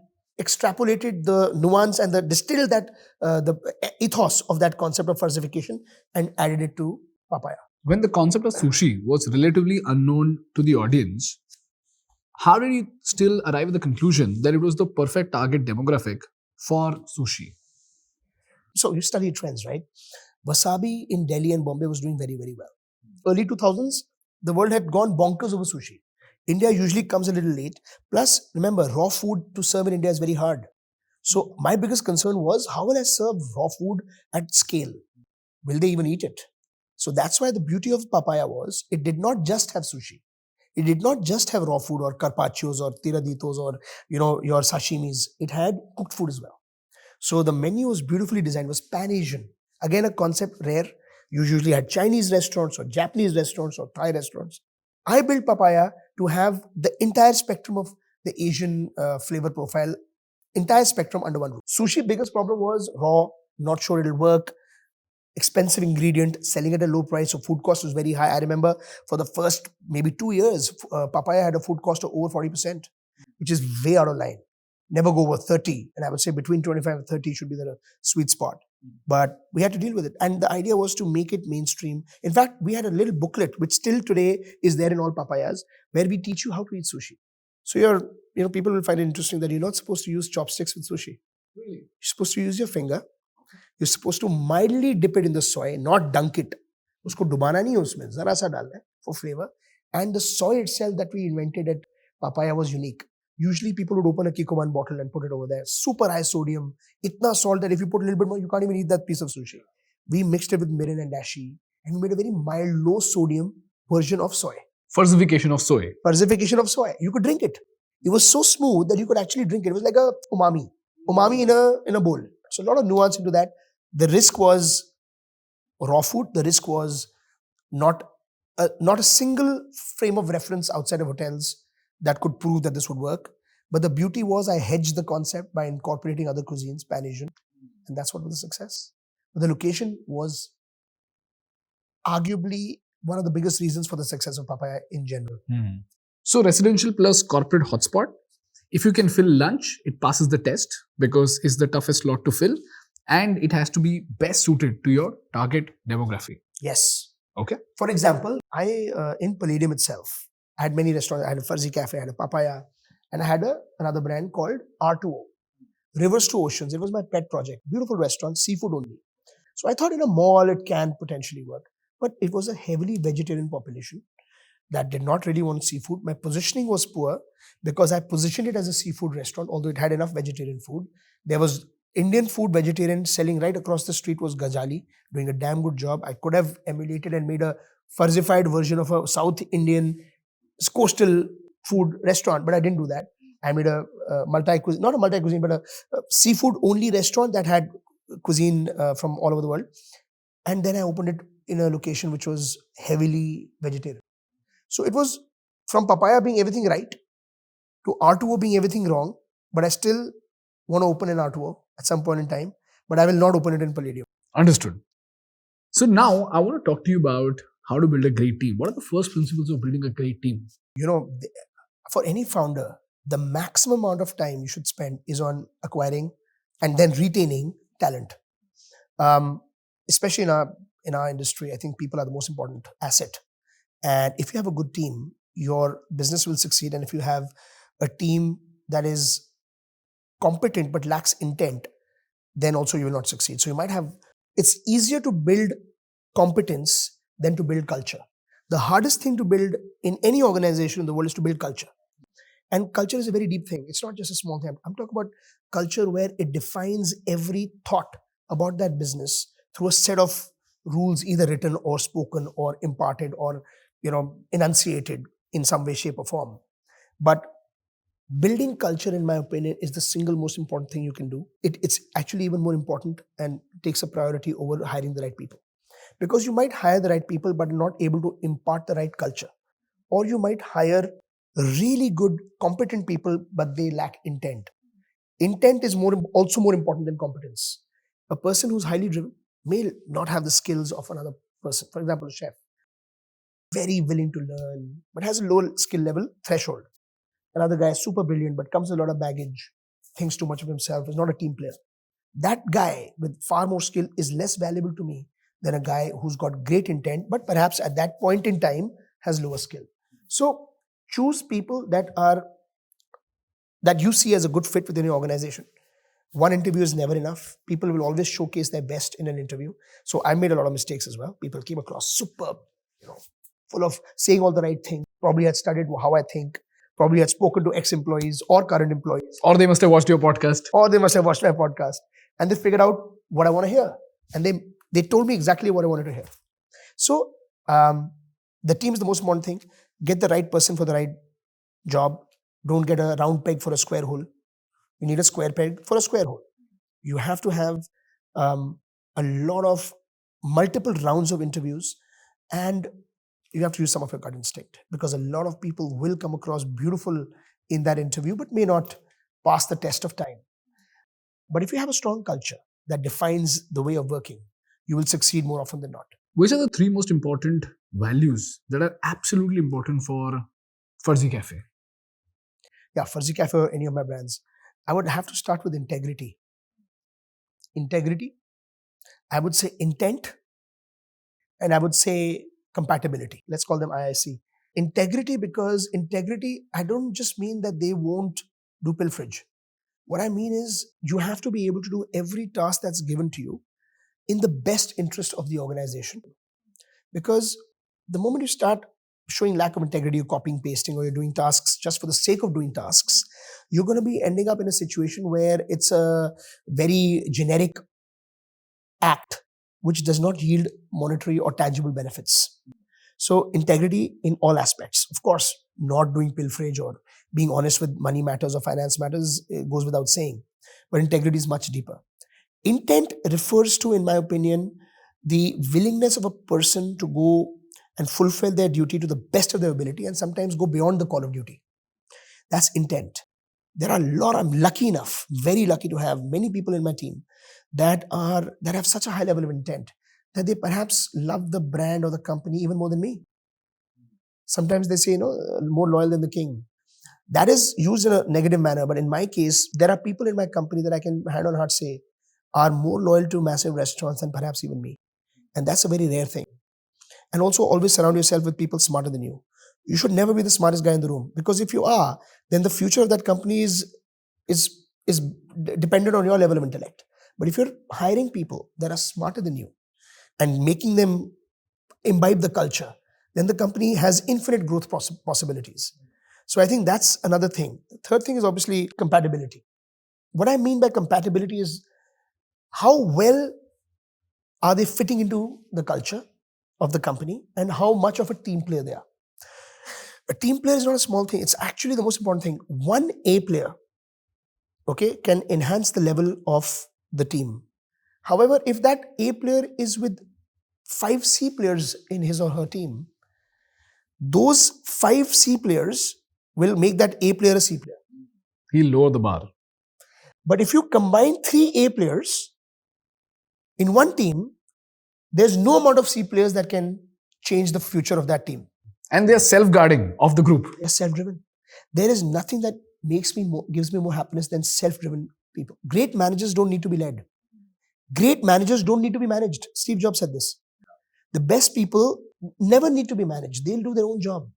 extrapolated the nuance and distilled that the ethos of that concept of farzification and added it to papaya. When the concept of sushi was relatively unknown to the audience, how did you still arrive at the conclusion that it was the perfect target demographic for sushi? So you study trends, right? Wasabi in Delhi and Bombay was doing very, very well. Early 2000s, the world had gone bonkers over sushi. India usually comes a little late. Plus, remember, raw food to serve in India is very hard. So my biggest concern was, how will I serve raw food at scale? Will they even eat it? So that's why the beauty of papaya was, it did not just have sushi. It did not just have raw food or carpaccios or tiraditos or, your sashimis. It had cooked food as well. So the menu was beautifully designed, was pan-Asian. Again, a concept rare. You usually had Chinese restaurants or Japanese restaurants or Thai restaurants. I built Papaya to have the entire spectrum of the Asian flavor profile, entire spectrum under one roof. Sushi biggest problem was raw, not sure it'll work, expensive ingredient, selling at a low price, so food cost was very high. I remember for the first maybe 2 years, Papaya had a food cost of over 40%, which is way out of line. Never go over 30, and I would say between 25 and 30 should be the sweet spot. But we had to deal with it, and the idea was to make it mainstream. In fact, we had a little booklet which still today is there in all Papayas, where we teach you how to eat sushi. So people will find it interesting that you're not supposed to use chopsticks with sushi. Really? You're supposed to use your finger. You're supposed to mildly dip it in the soy, not dunk it. Usko dubana nahi hai usme, zara sa dalna hai for flavor. And the soy itself that we invented at Papaya was unique. Usually people would open a Kikoman bottle and put it over there. Super high sodium, itna salt that if you put a little bit more, you can't even eat that piece of sushi. We mixed it with mirin and dashi and made a very mild, low sodium version of soy. Farzification of soy. Farzification of soy. You could drink it. It was so smooth that you could actually drink it. It was like a umami in a bowl. So a lot of nuance into that. The risk was raw food. The risk was not a single frame of reference outside of hotels that could prove that this would work. But the beauty was I hedged the concept by incorporating other cuisines, pan-Asian, and that's what was the success. But the location was arguably one of the biggest reasons for the success of Papaya in general. So residential plus corporate hotspot. If you can fill lunch, it passes the test because it's the toughest slot to fill, and it has to be best suited to your target demographic. Yes. Okay. For example, in Palladium itself, I had many restaurants. I had a Farzi Cafe, I had a Papaya, and I had another brand called R2O, Rivers to Oceans. It was my pet project. Beautiful restaurant, seafood only. So I thought in a mall it can potentially work. But it was a heavily vegetarian population that did not really want seafood. My positioning was poor because I positioned it as a seafood restaurant, although it had enough vegetarian food. There was Indian food, vegetarian, selling right across the street was Ghazali, doing a damn good job. I could have emulated and made a Farzified version of a South Indian coastal food restaurant, but I didn't do that. I made a multi-cuisine, not a multi-cuisine, but a seafood only restaurant that had cuisine from all over the world. And then I opened it in a location which was heavily vegetarian. So it was from Papaya being everything right to R2O being everything wrong, but I still want to open an R2O at some point in time, but I will not open it in Palladium. Understood. So now I want to talk to you about how to build a great team. What are the first principles of building a great team? For any founder, the maximum amount of time you should spend is on acquiring and then retaining talent. Especially in our industry, I think people are the most important asset. And if you have a good team, your business will succeed. And if you have a team that is competent but lacks intent, then also you will not succeed. So it's easier to build competence than to build culture. The hardest thing to build in any organization in the world is to build culture. And culture is a very deep thing. It's not just a small thing. I'm talking about culture where it defines every thought about that business through a set of rules, either written or spoken or imparted or enunciated in some way, shape or form. But building culture, in my opinion, is the single most important thing you can do. It's actually even more important and takes a priority over hiring the right people. Because you might hire the right people but not able to impart the right culture. Or you might hire really good, competent people but they lack intent. Intent is also more important than competence. A person who's highly driven may not have the skills of another person. For example, a chef. Very willing to learn, but has a low skill level threshold. Another guy is super brilliant, but comes with a lot of baggage, thinks too much of himself, is not a team player. That guy with far more skill is less valuable to me than a guy who's got great intent, but perhaps at that point in time has lower skill. So choose people that you see as a good fit within your organization. One interview is never enough. People will always showcase their best in an interview. So I made a lot of mistakes as well. People came across superb, full of saying all the right things, probably had studied how I think, probably had spoken to ex-employees or current employees. Or they must have watched your podcast. Or they must have watched my podcast. And they figured out what I want to hear. And they told me exactly what I wanted to hear. So the team is the most important thing. Get the right person for the right job. Don't get a round peg for a square hole. You need a square peg for a square hole. You have to have um, a lot of multiple rounds of interviews, and you have to use some of your gut instinct, because a lot of people will come across beautiful in that interview but may not pass the test of time. But if you have a strong culture that defines the way of working, you will succeed more often than not. Which are the three most important values that are absolutely important for Farzi Cafe? Yeah, Farzi Cafe or any of my brands, I would have to start with integrity. Integrity, I would say intent, and I would say compatibility. Let's call them IIC. Integrity, because integrity, I don't just mean that they won't do pilferage. What I mean is you have to be able to do every task that's given to you in the best interest of the organization. Because the moment you start showing lack of integrity, you're copying, pasting, or you're doing tasks just for the sake of doing tasks, you're going to be ending up in a situation where it's a very generic act which does not yield monetary or tangible benefits. So integrity in all aspects. Of course, not doing pilferage or being honest with money matters or finance matters goes without saying. But integrity is much deeper. Intent refers to, in my opinion, the willingness of a person to go and fulfill their duty to the best of their ability and sometimes go beyond the call of duty. That's intent. There are a lot, I'm lucky enough, very lucky to have many people in my team that have such a high level of intent that they perhaps love the brand or the company even more than me. Sometimes they say, more loyal than the king. That is used in a negative manner. But in my case, there are people in my company that I can hand on heart say are more loyal to massive restaurants than perhaps even me. And that's a very rare thing. And also always surround yourself with people smarter than you. You should never be the smartest guy in the room, because if you are, then the future of that company is dependent on your level of intellect. But if you're hiring people that are smarter than you and making them imbibe the culture, then the company has infinite growth possibilities. So I think that's another thing. The third thing is obviously compatibility. What I mean by compatibility is how well are they fitting into the culture of the company and how much of a team player they are. A team player is not a small thing. It's actually the most important thing. One A player, okay, can enhance the level of the team. However, if that A player is with 5 C players in his or her team, those 5 C players will make that A player a C player. He'll lower the bar. But if you combine 3 A players in one team, there's no amount of C players that can change the future of that team. And they are self-guarding of the group. They're self-driven. There is nothing that gives me more happiness than self-driven people. Great managers don't need to be led. Great managers don't need to be managed. Steve Jobs said this. The best people never need to be managed. They'll do their own job.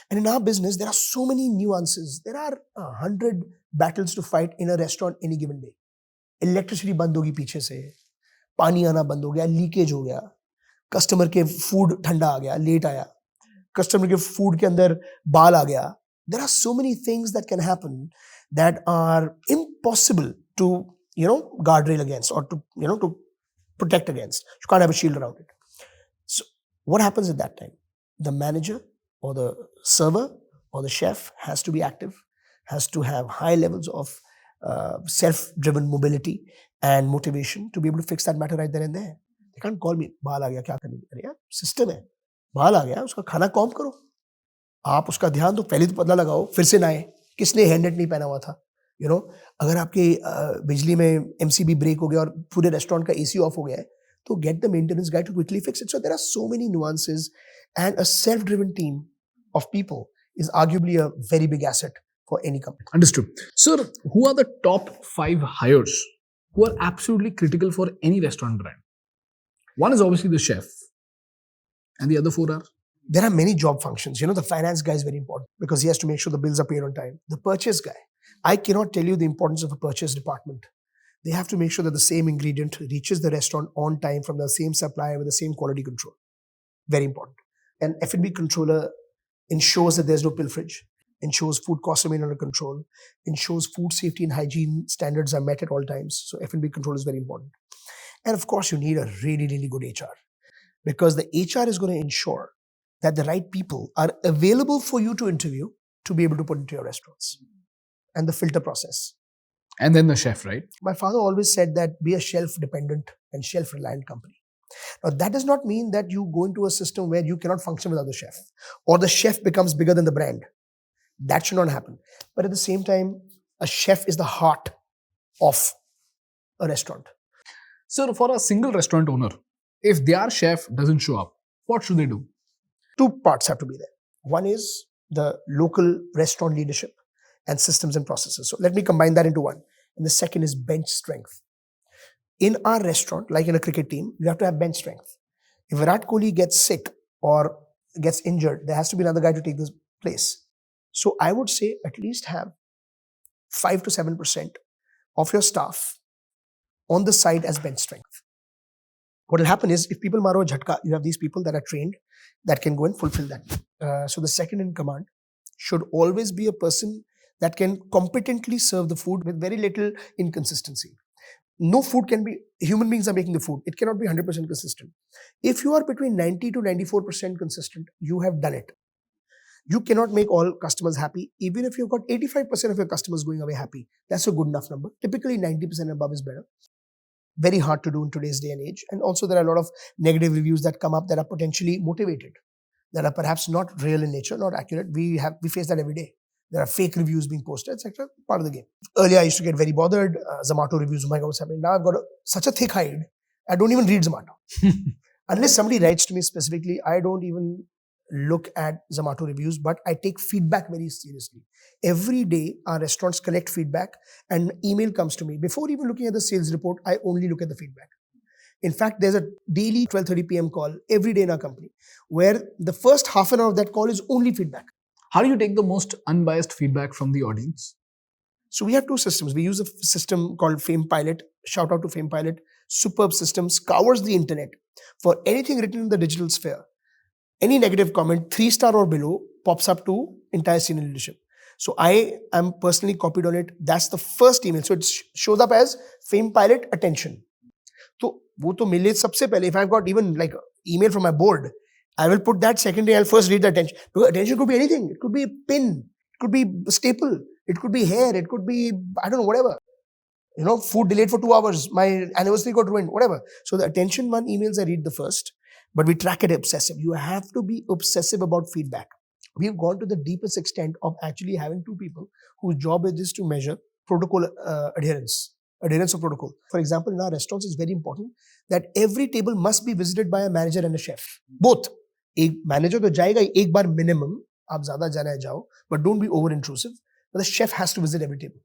And in our business, there are so many nuances. There are 100 battles to fight in a restaurant any given day. Electricity बंद होगी पीछे से, पानी आना बंद हो गया, leakage हो गया, कस्टमर के फूड ठंडा आ गया, लेट आया, कस्टमर के फूड के अंदर बाल आ गया. There are so many things that can happen that are impossible to guardrail against or to protect against. You can't have a shield around it. So what happens at that time? The manager or the server or the chef has to be active, has to have high levels of self-driven mobility and motivation to be able to fix that matter right then and there. They can't call me, बाल आ गया क्या करनी है? अरे यार system है, बाल आ गया उसका खाना कॉम करो, आप उसका ध्यान दो, पहले तो पता लगाओ, फिर से ना आए, किसने हेलमेट नहीं पहना हुआ था, अगर आपके बिजली में MCB ब्रेक हो गया और पूरे रेस्टोरेंट का AC ऑफ हो गया है, तो get the maintenance guy to quickly fix it. So there are so many nuances, and a self-driven team of people is arguably a very big asset for any company. Understood. Sir, who are the top 5 hires who are absolutely critical for any restaurant brand? One is obviously the chef, and the other 4 are? There are many job functions. The finance guy is very important because he has to make sure the bills are paid on time. The purchase guy, I cannot tell you the importance of a purchase department. They have to make sure that the same ingredient reaches the restaurant on time from the same supplier with the same quality control. Very important. An F&B controller ensures that there's no pilferage, ensures food costs remain under control, ensures food safety and hygiene standards are met at all times. So F&B control is very important. And of course, you need a really, really good HR, because the HR is going to ensure that the right people are available for you to interview to be able to put into your restaurants. And the filter process. And then the chef, right? My father always said that be a shelf-dependent and shelf-reliant company. Now, that does not mean that you go into a system where you cannot function without the chef, or the chef becomes bigger than the brand. That should not happen. But at the same time, a chef is the heart of a restaurant. So for a single restaurant owner, if their chef doesn't show up, what should they do? Two parts have to be there. One is the local restaurant leadership and systems and processes. So let me combine that into one. And the second is bench strength. In our restaurant, like in a cricket team, you have to have bench strength. If Virat Kohli gets sick or gets injured, there has to be another guy to take this place. So I would say at least have 5 to 7% of your staff on the side as bench strength. What will happen is, if people maro jhatka, you have these people that are trained that can go and fulfill that. So the second in command should always be a person that can competently serve the food with very little inconsistency. No food can be, human beings are making the food. It cannot be 100% consistent. If you are between 90 to 94% consistent, you have done it. You cannot make all customers happy. Even if you've got 85% of your customers going away happy, that's a good enough number. Typically 90% above is better. Very hard to do in today's day and age. And also there are a lot of negative reviews that come up that are potentially motivated, that are perhaps not real in nature, not accurate. We face that every day. There are fake reviews being posted, etc. Part of the game. Earlier I used to get very bothered. Zomato reviews, oh my God, what's happening? Now I've got such a thick hide, I don't even read Zomato. Unless somebody writes to me specifically, I don't even look at Zomato reviews, but I take feedback very seriously. Every day, our restaurants collect feedback and email comes to me. Before even looking at the sales report, I only look at the feedback. In fact, there's a daily 12:30 p.m. call every day in our company, where the first half an hour of that call is only feedback. How do you take the most unbiased feedback from the audience? So we have two systems. We use a system called Fame Pilot. Shout out to Fame Pilot. Superb system, scours the internet for anything written in the digital sphere. Any negative comment, 3-star or below, pops up to entire senior leadership. So I am personally copied on it. That's the first email. So it shows up as Fame Pilot attention. So wo to mile sabse pehle. If I've got even like email from my board, I will put that second day. I'll first read the attention. Because attention could be anything. It could be a pin. It could be a staple. It could be hair. It could be, I don't know, whatever. You know, food delayed for 2 hours. My anniversary got ruined, whatever. So the attention one emails I read the first. But we track it obsessive. You have to be obsessive about feedback. We've gone to the deepest extent of actually having two people whose job it is to measure protocol adherence of protocol. For example, in our restaurants, it's very important that every table must be visited by a manager and a chef. Both. A manager to jayega ek bar minimum. Aap zyada jana hai jao, but don't be over intrusive. But the chef has to visit every table.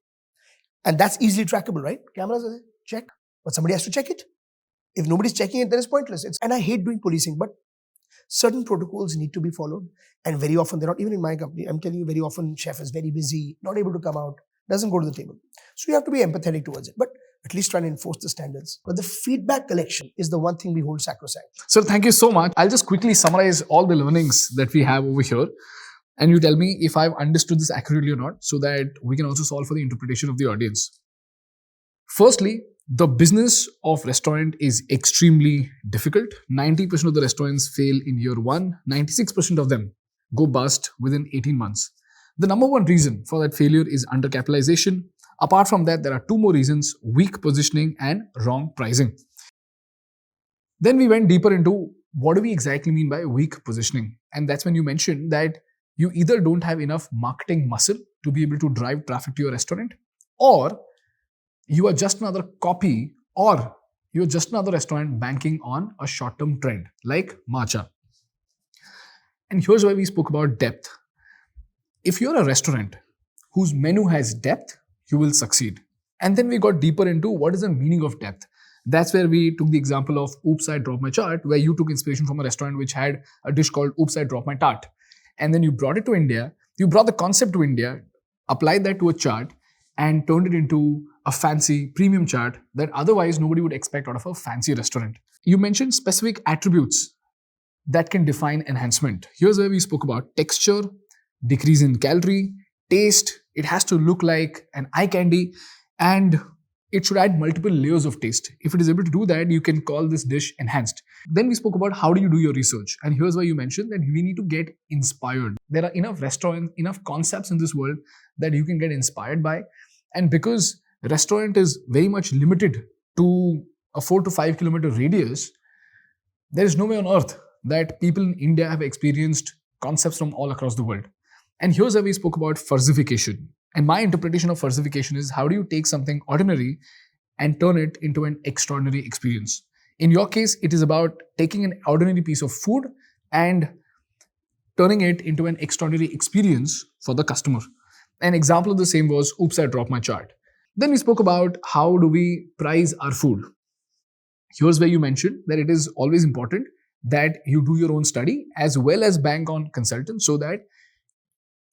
And that's easily trackable, right? Cameras are there, check. But somebody has to check it. If nobody's checking it, then it's pointless. And I hate doing policing, but certain protocols need to be followed. And very often, they're not even in my company. I'm telling you, very often, chef is very busy, not able to come out, doesn't go to the table. So you have to be empathetic towards it, but at least try and enforce the standards. But the feedback collection is the one thing we hold sacrosanct. Sir, thank you so much. I'll just quickly summarize all the learnings that we have over here. And you tell me if I've understood this accurately or not, so that we can also solve for the interpretation of the audience. Firstly, the business of restaurant is extremely difficult. 90% of the restaurants fail in year 1. 96% of them go bust within 18 months. The number one reason for that failure is undercapitalization. Apart from that, there are 2 more reasons: weak positioning and wrong pricing. Then we went deeper into what do we exactly mean by weak positioning. And that's when you mentioned that you either don't have enough marketing muscle to be able to drive traffic to your restaurant, or you are just another copy, or you're just another restaurant banking on a short-term trend like matcha. And here's why we spoke about depth. If you're a restaurant whose menu has depth, you will succeed. And then we got deeper into what is the meaning of depth. That's where we took the example of Oops, I Dropped My Chart, where you took inspiration from a restaurant which had a dish called Oops, I Dropped My Tart. And then you brought it to India, you brought the concept to India, applied that to a chart, and turned it into a fancy premium chart that otherwise nobody would expect out of a fancy restaurant. You mentioned specific attributes that can define enhancement. Here's where we spoke about texture, decrease in calorie, taste. It has to look like an eye candy, and it should add multiple layers of taste. If it is able to do that, you can call this dish enhanced. Then we spoke about how do you do your research. And here's why you mentioned that we need to get inspired. There are enough restaurants, enough concepts in this world that you can get inspired by. And because restaurant is very much limited to a 4 to 5 kilometer radius, there is no way on earth that people in India have experienced concepts from all across the world. And here's where we spoke about Farzification. And my interpretation of Farzification is, how do you take something ordinary and turn it into an extraordinary experience? In your case, it is about taking an ordinary piece of food and turning it into an extraordinary experience for the customer. An example of the same was, oops, I dropped my chart. Then we spoke about how do we price our food. Here's where you mentioned that it is always important that you do your own study as well as bank on consultants so that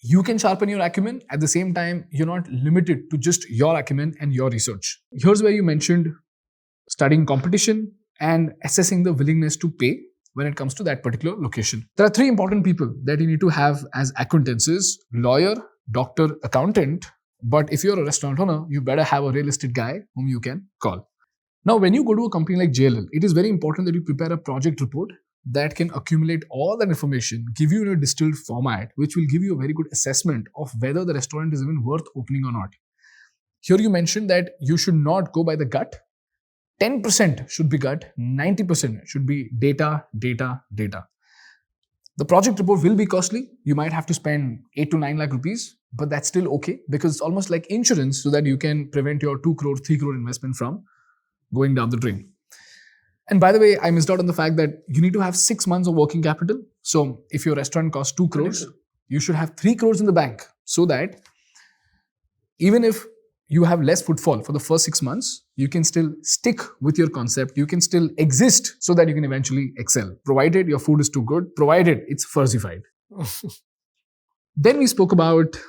you can sharpen your acumen. At the same time, you're not limited to just your acumen and your research. Here's where you mentioned studying competition and assessing the willingness to pay when it comes to that particular location. There are 3 important people that you need to have as acquaintances: lawyer, doctor, accountant. But if you're a restaurant owner, you better have a real estate guy whom you can call. Now, when you go to a company like JLL, it is very important that you prepare a project report that can accumulate all that information, give you in a distilled format, which will give you a very good assessment of whether the restaurant is even worth opening or not. Here you mentioned that you should not go by the gut. 10% should be gut, 90% should be data, data, data. The project report will be costly. You might have to spend 8 to 9 lakh rupees, but that's still okay because it's almost like insurance so that you can prevent your 2 crore, 3 crore investment from going down the drain. And by the way, I missed out on the fact that you need to have 6 months of working capital. So if your restaurant costs 2 crores, you should have 3 crores in the bank so that even if you have less footfall for the first 6 months, you can still stick with your concept. You can still exist so that you can eventually excel, provided your food is too good, provided it's Farzified. Then we spoke about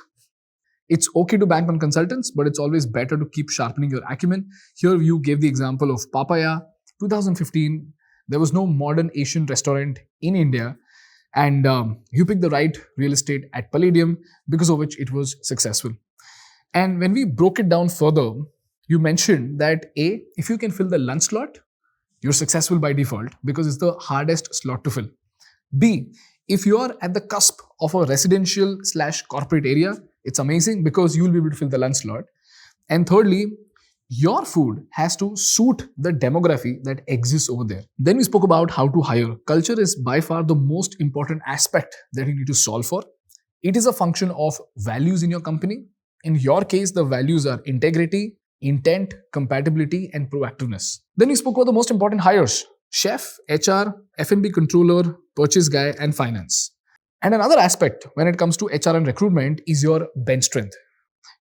it's okay to bank on consultants, but it's always better to keep sharpening your acumen. Here you gave the example of Papaya. 2015, there was no modern Asian restaurant in India, and you picked the right real estate at Palladium, because of which it was successful. And when we broke it down further, you mentioned that A, if you can fill the lunch slot, you're successful by default because it's the hardest slot to fill. B, if you are at the cusp of a residential/corporate area, it's amazing because you will be able to fill the lunch slot. And thirdly, your food has to suit the demography that exists over there. Then we spoke about how to hire. Culture is by far the most important aspect that you need to solve for. It is a function of values in your company. In your case, the values are integrity, intent, compatibility, and proactiveness. Then we spoke about the most important hires: chef, HR, F&B controller, purchase guy, and finance. And another aspect when it comes to HR and recruitment is your bench strength.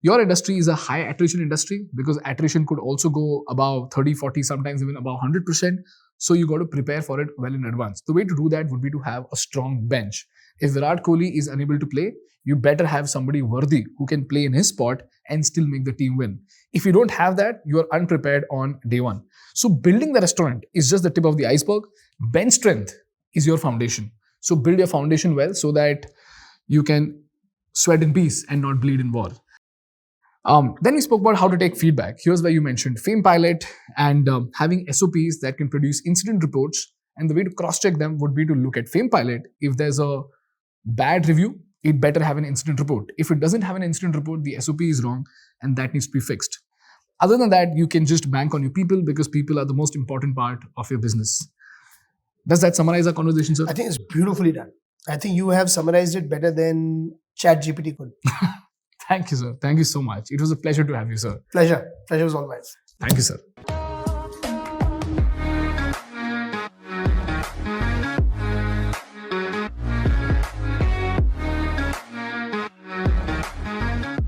Your industry is a high attrition industry because attrition could also go above 30, 40, sometimes even above 100%. So you got to prepare for it well in advance. The way to do that would be to have a strong bench. If Virat Kohli is unable to play, you better have somebody worthy who can play in his spot and still make the team win. If you don't have that, you are unprepared on day one. So building the restaurant is just the tip of the iceberg. Bench strength is your foundation. So build your foundation well so that you can sweat in peace and not bleed in war. Then we spoke about how to take feedback. Here's where you mentioned Fame Pilot and having SOPs that can produce incident reports. And the way to cross-check them would be to look at Fame Pilot. If there's a bad review, it better have an incident report. If it doesn't have an incident report, the SOP is wrong and that needs to be fixed. Other than that, you can just bank on your people because people are the most important part of your business. Does that summarize our conversation, sir? I think it's beautifully done. I think you have summarized it better than ChatGPT could. Thank you, sir. Thank you so much. It was a pleasure to have you, sir. Pleasure. Pleasure was all mine. Thank you, sir.